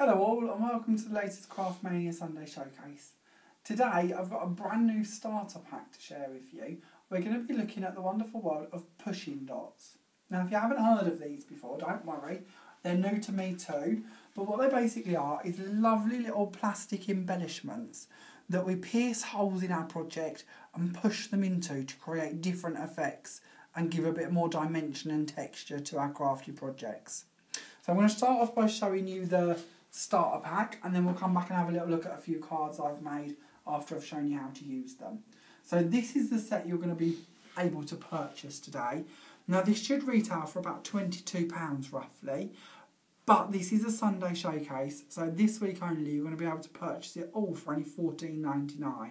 Hello all and welcome to the latest Craftmania Sunday Showcase. Today I've got a brand new starter pack to share with you. We're going to be looking at the wonderful world of pushing dots. Now if you haven't heard of these before, don't worry, they're new to me too, but what they basically are is lovely little plastic embellishments that we pierce holes in our project and push them into to create different effects and give a bit more dimension and texture to our crafty projects. So I'm going to start off by showing you the starter pack, and then we'll come back and have a little look at a few cards I've made after I've shown you how to use them. So this is the set you're going to be able to purchase today. Now this should retail for about £22 roughly, but this is a Sunday showcase, so this week only you're going to be able to purchase it all for only £14.99.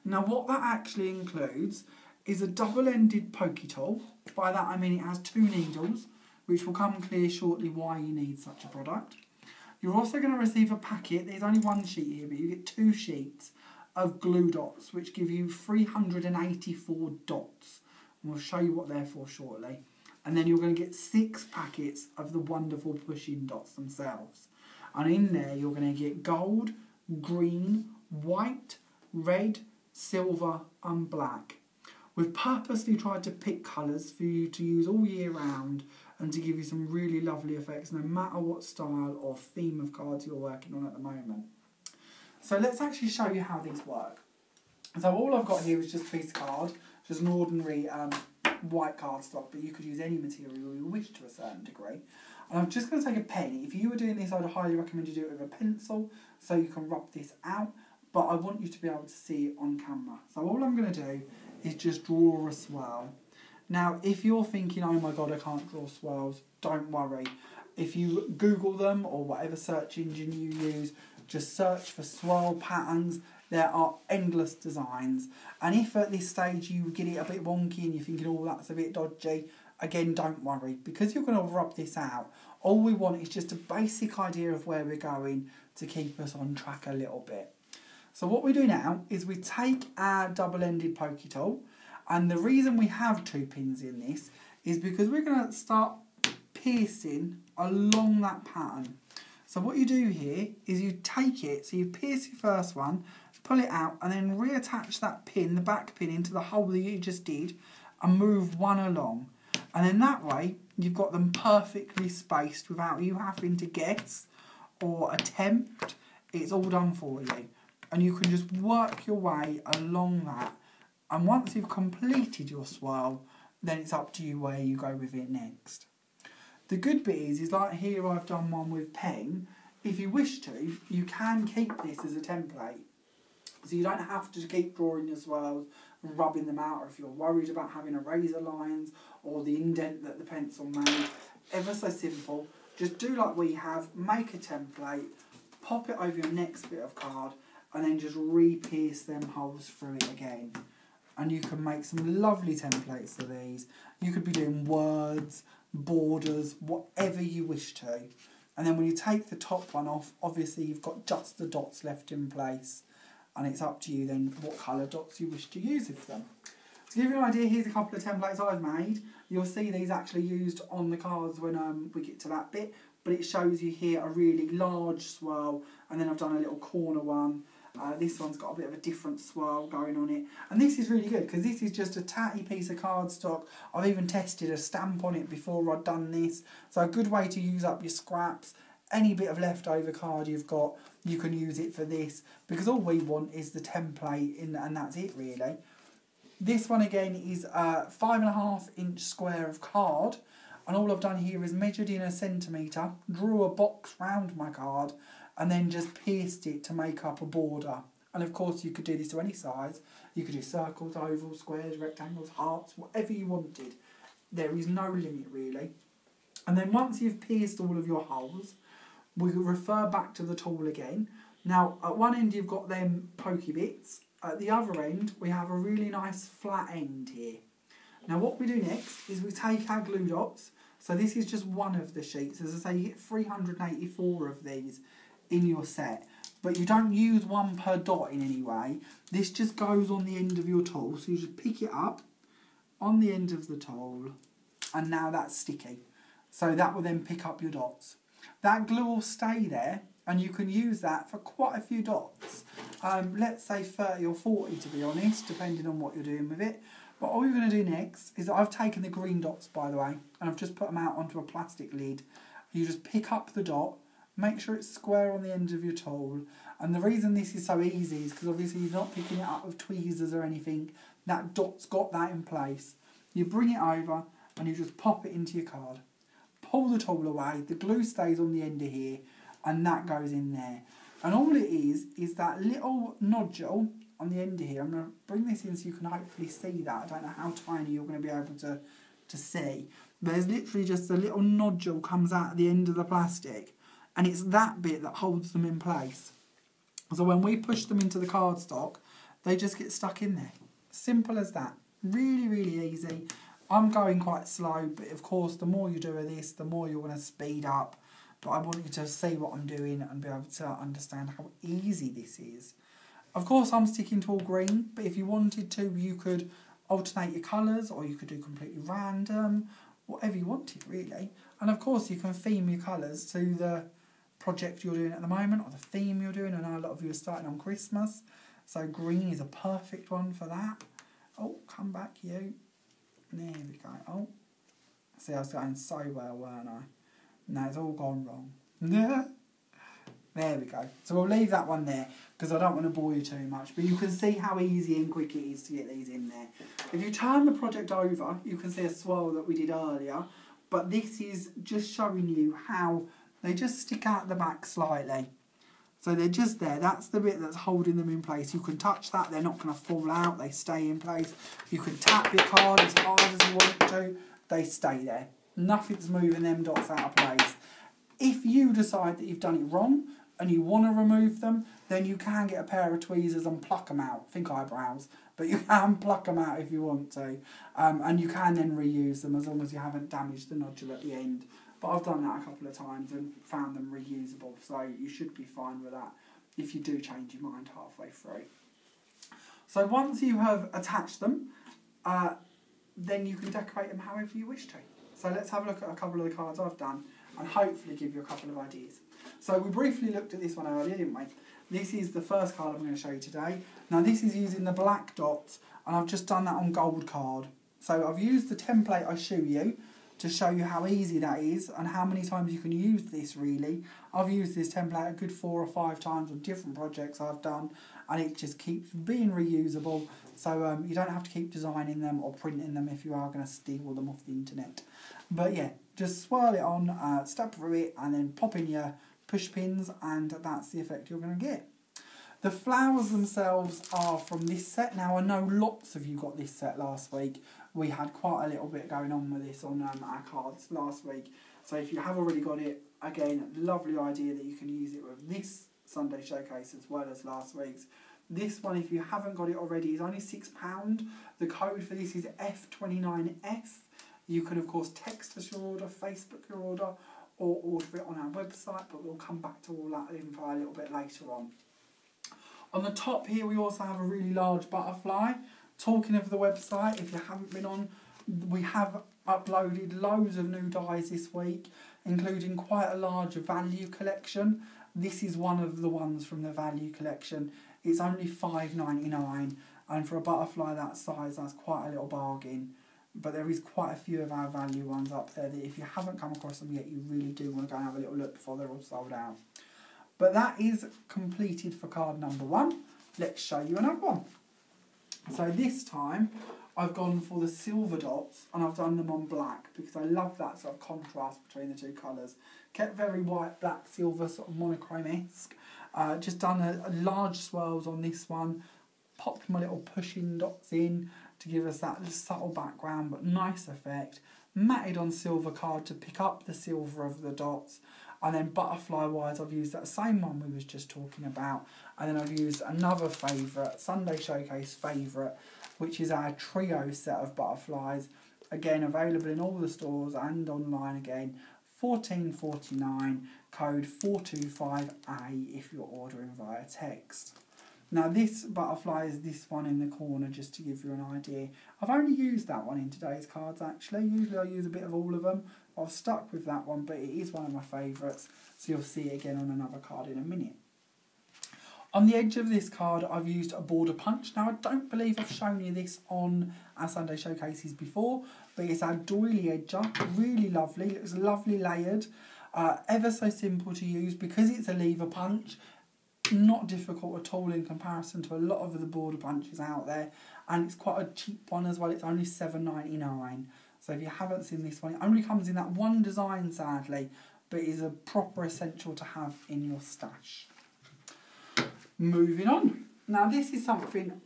Now what that actually includes is a double-ended pokey tool. By that I mean it has two needles, which will come clear shortly why you need such a product. You're also going to receive a packet. There's only one sheet here, but you get two sheets of glue dots, which give you 384 dots. And we'll show you what they're for shortly. And then you're going to get 6 packets of the wonderful pushing dots themselves. And in there, you're going to get gold, green, white, red, silver, and black. We've purposely tried to pick colours for you to use all year round and to give you some really lovely effects no matter what style or theme of cards you're working on at the moment. So let's actually show you how these work. So all I've got here is just a piece of card, just an ordinary white cardstock, but you could use any material you wish to a certain degree. And I'm just going to take a pen. If you were doing this, I'd highly recommend you do it with a pencil so you can rub this out, but I want you to be able to see it on camera. So all I'm going to do is just draw a swirl. Now, if you're thinking, oh my god, I can't draw swirls, don't worry. If you Google them or whatever search engine you use, just search for swirl patterns. There are endless designs. And if at this stage you get it a bit wonky and you're thinking, oh, that's a bit dodgy, again, don't worry. Because you're going to rub this out, all we want is just a basic idea of where we're going to keep us on track a little bit. So what we do now is we take our double-ended pokey tool, and the reason we have 2 pins in this is because we're going to start piercing along that pattern. So what you do here is you take it, so you pierce your first one, pull it out, and then reattach that pin, the back pin, into the hole that you just did, and move one along. And then that way, you've got them perfectly spaced without you having to guess or attempt. It's all done for you. And you can just work your way along that. And once you've completed your swirl, then it's up to you where you go with it next. The good bit is like here I've done one with pen. If you wish to, you can keep this as a template. So you don't have to keep drawing your swirls and rubbing them out, or if you're worried about having eraser lines or the indent that the pencil made. Ever so simple. Just do like we have, make a template, pop it over your next bit of card, and then just re-pierce them holes through it again. And you can make some lovely templates of these. You could be doing words, borders, whatever you wish to. And then when you take the top one off, obviously you've got just the dots left in place. And it's up to you then what colour dots you wish to use with them. To give you an idea, here's a couple of templates I've made. You'll see these actually used on the cards when we get to that bit. But it shows you here a really large swirl, and then I've done a little corner one. This one's got a bit of a different swirl going on it. And this is really good because this is just a tatty piece of cardstock. I've even tested a stamp on it before I'd done this. So a good way to use up your scraps. Any bit of leftover card you've got, you can use it for this. Because all we want is the template, and that's it really. This one again is a 5.5 inch square of card. And all I've done here is measured in a centimetre, drew a box round my card, and then just pierced it to make up a border. And of course you could do this to any size. You could do circles, ovals, squares, rectangles, hearts, whatever you wanted. There is no limit really. And then once you've pierced all of your holes, we refer back to the tool again. Now at one end you've got them pokey bits. At the other end we have a really nice flat end here. Now what we do next is we take our glue dots. So this is just one of the sheets. As I say, you get 384 of these in your set, but you don't use one per dot in any way. This just goes on the end of your tool, so you just pick it up on the end of the tool, and now that's sticky. So that will then pick up your dots. That glue will stay there and you can use that for quite a few dots. Let's say 30 or 40 to be honest, depending on what you're doing with it. But all you're going to do next is I've taken the green dots, by the way, and I've just put them out onto a plastic lid. You just pick up the dot, make sure it's square on the end of your tool. And the reason this is so easy is because obviously you're not picking it up with tweezers or anything. That dot's got that in place. You bring it over and you just pop it into your card. Pull the tool away, the glue stays on the end of here, and that goes in there. And all it is that little nodule on the end of here. I'm going to bring this in so you can hopefully see that. I don't know how tiny you're going to be able to see. But there's literally just a little nodule comes out at the end of the plastic, and it's that bit that holds them in place. So when we push them into the cardstock, they just get stuck in there. Simple as that. Really, really easy. I'm going quite slow, but of course the more you do of this, the more you're going to speed up. But I want you to see what I'm doing and be able to understand how easy this is. Of course I'm sticking to all green, but if you wanted to, you could alternate your colours, or you could do completely random, whatever you wanted really. And of course you can theme your colours to the project you're doing at the moment, or the theme you're doing. I know a lot of you are starting on Christmas, so green is a perfect one for that. Oh, come back you. There we go. Oh, see, I was going so well, weren't I? No, it's all gone wrong. There we go. So we'll leave that one there because I don't want to bore you too much. But you can see how easy and quick it is to get these in there. If you turn the project over, you can see a swirl that we did earlier. But this is just showing you how they just stick out the back slightly. So they're just there. That's the bit that's holding them in place. You can touch that. They're not going to fall out. They stay in place. You can tap your card as hard as you want to. They stay there. Nothing's moving them dots out of place. If you decide that you've done it wrong and you want to remove them, then you can get a pair of tweezers and pluck them out. Think eyebrows. But you can pluck them out if you want to. And you can then reuse them as long as you haven't damaged the nodule at the end. But I've done that a couple of times and found them reusable, so you should be fine with that if you do change your mind halfway through. So once you have attached them, then you can decorate them however you wish to. So let's have a look at a couple of the cards I've done and hopefully give you a couple of ideas. So we briefly looked at this one earlier, didn't we? This is the first card I'm going to show you today. Now this is using the black dots, and I've just done that on gold card. So I've used the template I show you to show you how easy that is and how many times you can use this really. I've used this template a good 4 or 5 times on different projects I've done, and it just keeps being reusable, so you don't have to keep designing them or printing them if you are going to steal them off the internet. But yeah, just swirl it on, step through it, and then pop in your push pins, and that's the effect you're going to get. The flowers themselves are from this set. Now I know lots of you got this set last week. We had quite a little bit going on with this on our cards last week. So if you have already got it, again, lovely idea that you can use it with this Sunday Showcase as well as last week's. This one, if you haven't got it already, is only £6. The code for this is F29F. You can, of course, text us your order, Facebook your order, or order it on our website, but we'll come back to all that info a little bit later on. On the top here, we also have a really large butterfly. Talking of the website, if you haven't been on, we have uploaded loads of new dies this week, including quite a large value collection. This is one of the ones from the value collection. It's only £5.99, and for a butterfly that size, that's quite a little bargain. But there is quite a few of our value ones up there that if you haven't come across them yet, you really do want to go and have a little look before they're all sold out. But that is completed for card number 1. Let's show you another one. So this time I've gone for the silver dots, and I've done them on black because I love that sort of contrast between the two colours. Kept very white, black, silver, sort of monochrome-esque. Just done a large swirls on this one. Popped my little pushing dots in to give us that subtle background but nice effect. Matted on silver card to pick up the silver of the dots. And then butterfly wise, I've used that same one we was just talking about. And then I've used another favourite, Sunday Showcase favourite, which is our trio set of butterflies. Again, available in all the stores and online again. $14.49, code 425A if you're ordering via text. Now this butterfly is this one in the corner, just to give you an idea. I've only used that one in today's cards actually. Usually I use a bit of all of them, I've stuck with that one, but it is one of my favourites, so you'll see it again on another card in a minute. On the edge of this card, I've used a border punch. Now, I don't believe I've shown you this on our Sunday showcases before, but it's our doily edger. Really lovely. It's lovely layered. Ever so simple to use because it's a lever punch. Not difficult at all in comparison to a lot of the border punches out there. And it's quite a cheap one as well. It's only $7.99. So if you haven't seen this one, it only comes in that one design, sadly, but is a proper essential to have in your stash. Moving on. Now this is something,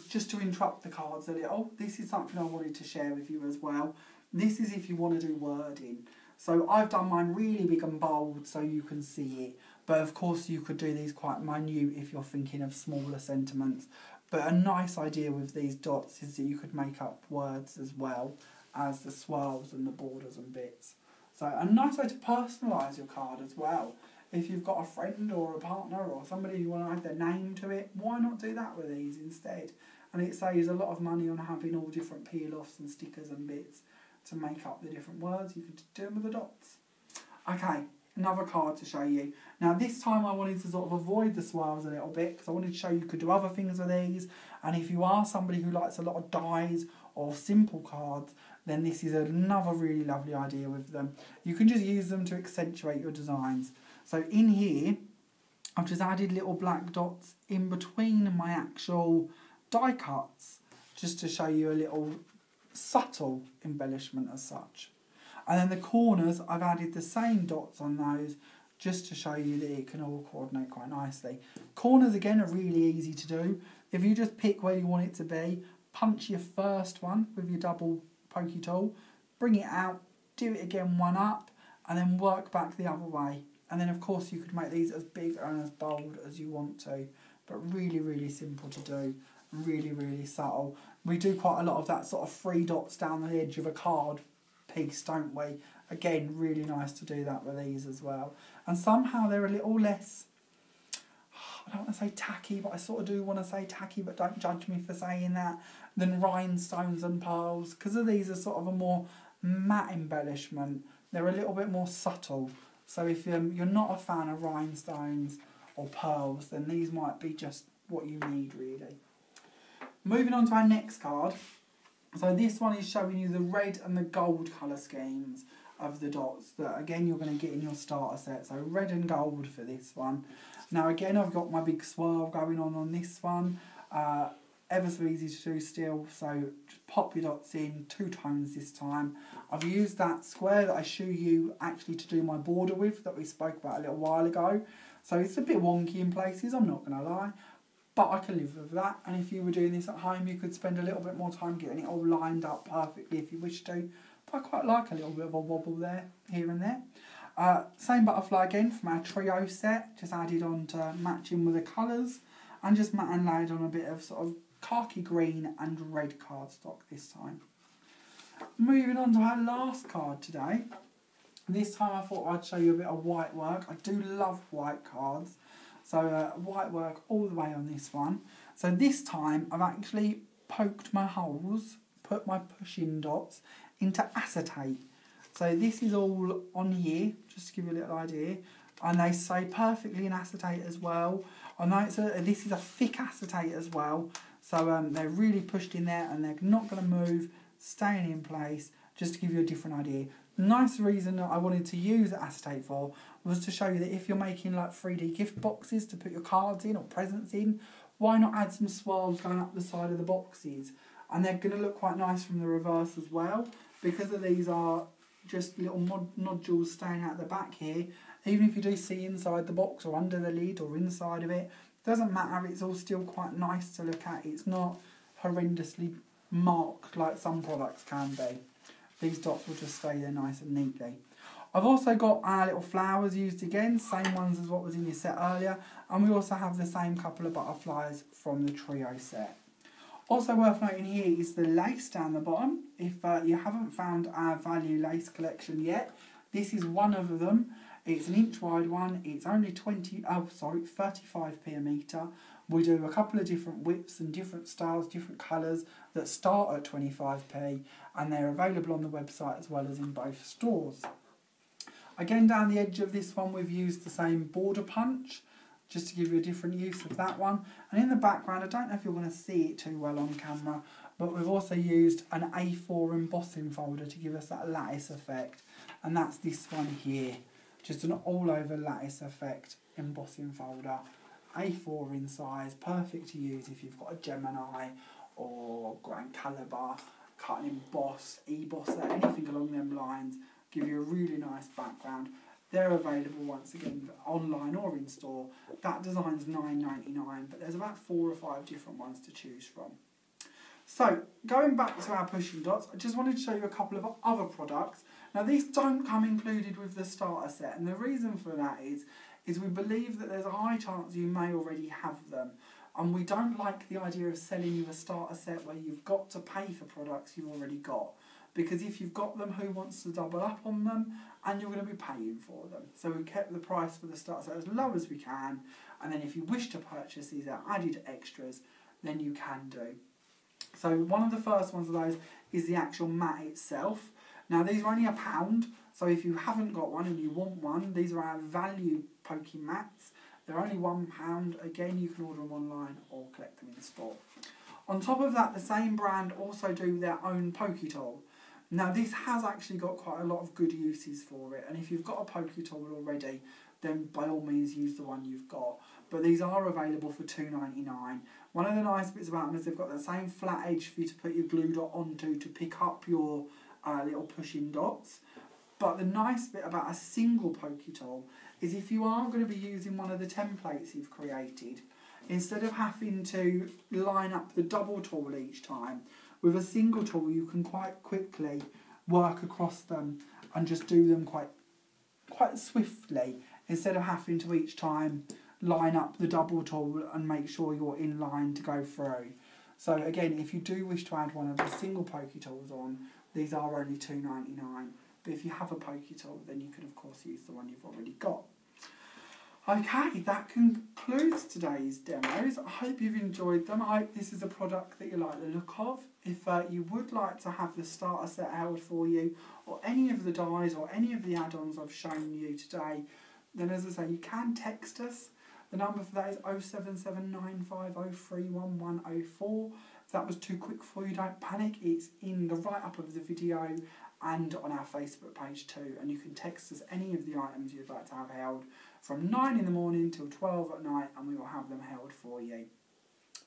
just to interrupt the cards a little, this is something I wanted to share with you as well. This is if you want to do wording. So I've done mine really big and bold so you can see it. But of course you could do these quite minute if you're thinking of smaller sentiments. But a nice idea with these dots is that you could make up words as well as the swirls and the borders and bits. So a nice way to personalise your card as well. If you've got a friend or a partner or somebody you want to add their name to it, why not do that with these instead? And it saves a lot of money on having all different peel-offs and stickers and bits to make up the different words. You could do them with the dots. Okay, another card to show you. Now this time I wanted to sort of avoid the swirls a little bit because I wanted to show you could do other things with these. And if you are somebody who likes a lot of dies or simple cards, then this is another really lovely idea with them. You can just use them to accentuate your designs. So in here, I've just added little black dots in between my actual die cuts, just to show you a little subtle embellishment as such. And then the corners, I've added the same dots on those, just to show you that it can all coordinate quite nicely. Corners, again, are really easy to do. If you just pick where you want it to be, punch your first one with your double pokey tool, bring it out, do it again one up, and then work back the other way. And then, of course, you could make these as big and as bold as you want to. But really, really simple to do. Really, really subtle. We do quite a lot of that sort of 3 dots down the edge of a card piece, don't we? Again, really nice to do that with these as well. And somehow they're a little less, I don't want to say tacky, but I sort of do want to say tacky, but don't judge me for saying that, than rhinestones and pearls. Because these are sort of a more matte embellishment. They're a little bit more subtle. So if you're not a fan of rhinestones or pearls, then these might be just what you need, really. Moving on to our next card. So this one is showing you the red and the gold colour schemes of the dots that, again, you're going to get in your starter set. So red and gold for this one. Now, again, I've got my big swirl going on this one. Ever so easy to do still, so just pop your dots in 2 tones this time. I've used that square that I show you actually to do my border with that we spoke about a little while ago. So it's a bit wonky in places, I'm not going to lie, but I can live with that. And if you were doing this at home, you could spend a little bit more time getting it all lined up perfectly if you wish to. But I quite like a little bit of a wobble there, here and there. Same butterfly again from our trio set, just added on to matching with the colours, and just matte and layered on a bit of sort of khaki green and red cardstock this time. Moving on to our last card today. This time I thought I'd show you a bit of white work. I do love white cards. So white work all the way on this one. So this time I've actually poked my holes, put my push-in dots into acetate. So this is all on here, just to give you a little idea. And they stay perfectly in acetate as well. I know this is a thick acetate as well. So they're really pushed in there and they're not going to move, staying in place, just to give you a different idea. The nice reason that I wanted to use acetate for was to show you that if you're making like 3D gift boxes to put your cards in or presents in, why not add some swirls going up the side of the boxes? And they're going to look quite nice from the reverse as well, because of these are just little nodules staying out the back here. Even if you do see inside the box or under the lid or inside of it, doesn't matter, it's all still quite nice to look at. It's not horrendously marked like some products can be. These dots will just stay there nice and neatly. I've also got our little flowers used again, same ones as what was in your set earlier, and we also have the same couple of butterflies from the trio set. Also worth noting here is the lace down the bottom. If you haven't found our value lace collection yet, this is one of them. It's an inch wide one. It's only 35p a metre. We do a couple of different widths and different styles, different colours that start at 25p, and they're available on the website as well as in both stores. Again, down the edge of this one, we've used the same border punch, just to give you a different use of that one. And in the background, I don't know if you're going to see it too well on camera, but we've also used an A4 embossing folder to give us that lattice effect. And that's this one here, just an all-over lattice effect embossing folder. A4 in size, perfect to use if you've got a Gemini or Grand Caliber, cut and emboss, ebosser, anything along them lines. Give you a really nice background. They're available once again online or in store. That design's $9.99, but there's about 4 or 5 different ones to choose from. So, going back to our pushing dots, I just wanted to show you a couple of other products. Now, these don't come included with the starter set, and the reason for that is we believe that there's a high chance you may already have them. And we don't like the idea of selling you a starter set where you've got to pay for products you've already got. Because if you've got them, who wants to double up on them? And you're going to be paying for them. So we kept the price for the starter set as low as we can. And then if you wish to purchase these added extras, then you can do. So one of the first ones of those is the actual mat itself. Now these are only £1. So if you haven't got one and you want one, these are our value pokey mats. They're only £1. Again, you can order them online or collect them in store. On top of that, the same brand also do their own pokey tool. Now this has actually got quite a lot of good uses for it, and if you've got a pokey tool already, then by all means use the one you've got. But these are available for $2.99. One of the nice bits about them is they've got the same flat edge for you to put your glue dot onto to pick up your little pushing dots. But the nice bit about a single pokey tool is if you are going to be using one of the templates you've created, instead of having to line up the double tool each time, with a single tool you can quite quickly work across them and just do them quite swiftly, instead of having to each time line up the double tool and make sure you're in line to go through. So again, if you do wish to add one of the single pokey tools on, these are only $2.99. But if you have a pokey tool, then you can of course use the one you've already got. Okay, that concludes today's demos. I hope you've enjoyed them. I hope this is a product that you like the look of. If you would like to have the starter set held for you, or any of the dies or any of the add-ons I've shown you today, then as I say, you can text us. The number for that is 07795031104. If that was too quick for you, don't panic. It's in the write-up of the video and on our Facebook page too. And you can text us any of the items you'd like to have held from 9 in the morning till 12 at night, and we will have them held for you.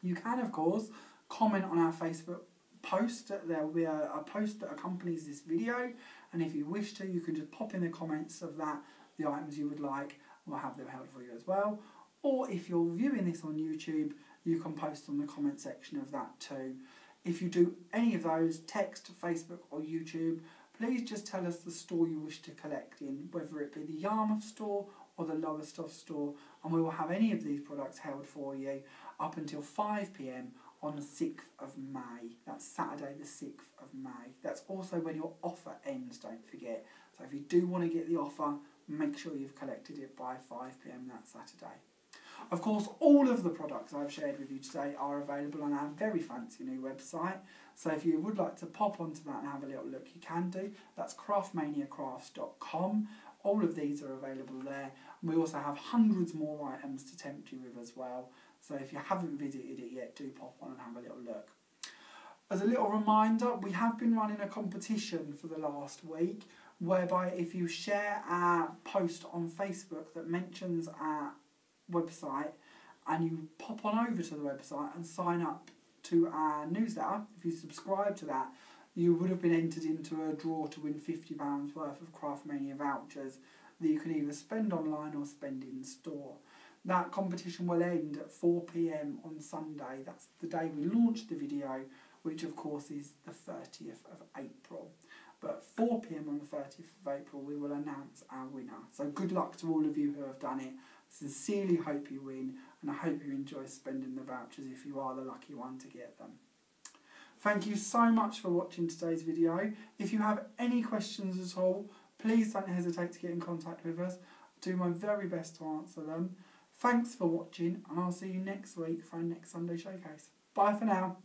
You can, of course, comment on our Facebook post. There will be a post that accompanies this video, and if you wish to, you can just pop in the comments of that the items you would like. We'll have them held for you as well. Or if you're viewing this on YouTube, you can post on the comment section of that too. If you do any of those, text, Facebook or YouTube, please just tell us the store you wish to collect in, whether it be the Yarmouth store or the Lowestoft store, and we will have any of these products held for you up until 5 PM on the 6th of May. That's Saturday the 6th of May. That's also when your offer ends, don't forget. So if you do want to get the offer, make sure you've collected it by 5 PM that Saturday. Of course, all of the products I've shared with you today are available on our very fancy new website. So if you would like to pop onto that and have a little look, you can do. That's craftmaniacrafts.com. All of these are available there. And we also have hundreds more items to tempt you with as well. So if you haven't visited it yet, do pop on and have a little look. As a little reminder, we have been running a competition for the last week, whereby if you share our post on Facebook that mentions our website and you pop on over to the website and sign up to our newsletter, if you subscribe to that, you would have been entered into a draw to win £50 worth of Craftmania vouchers that you can either spend online or spend in store. That competition will end at 4 PM on Sunday. That's the day we launched the video, which of course is the 30th of April. But 4 PM on the 30th of April we will announce our winner. So good luck to all of you who have done it. Sincerely hope you win, and I hope you enjoy spending the vouchers if you are the lucky one to get them. Thank you so much for watching today's video. If you have any questions at all, please don't hesitate to get in contact with us. I'll do my very best to answer them. Thanks for watching, and I'll see you next week for our next Sunday showcase. Bye for now.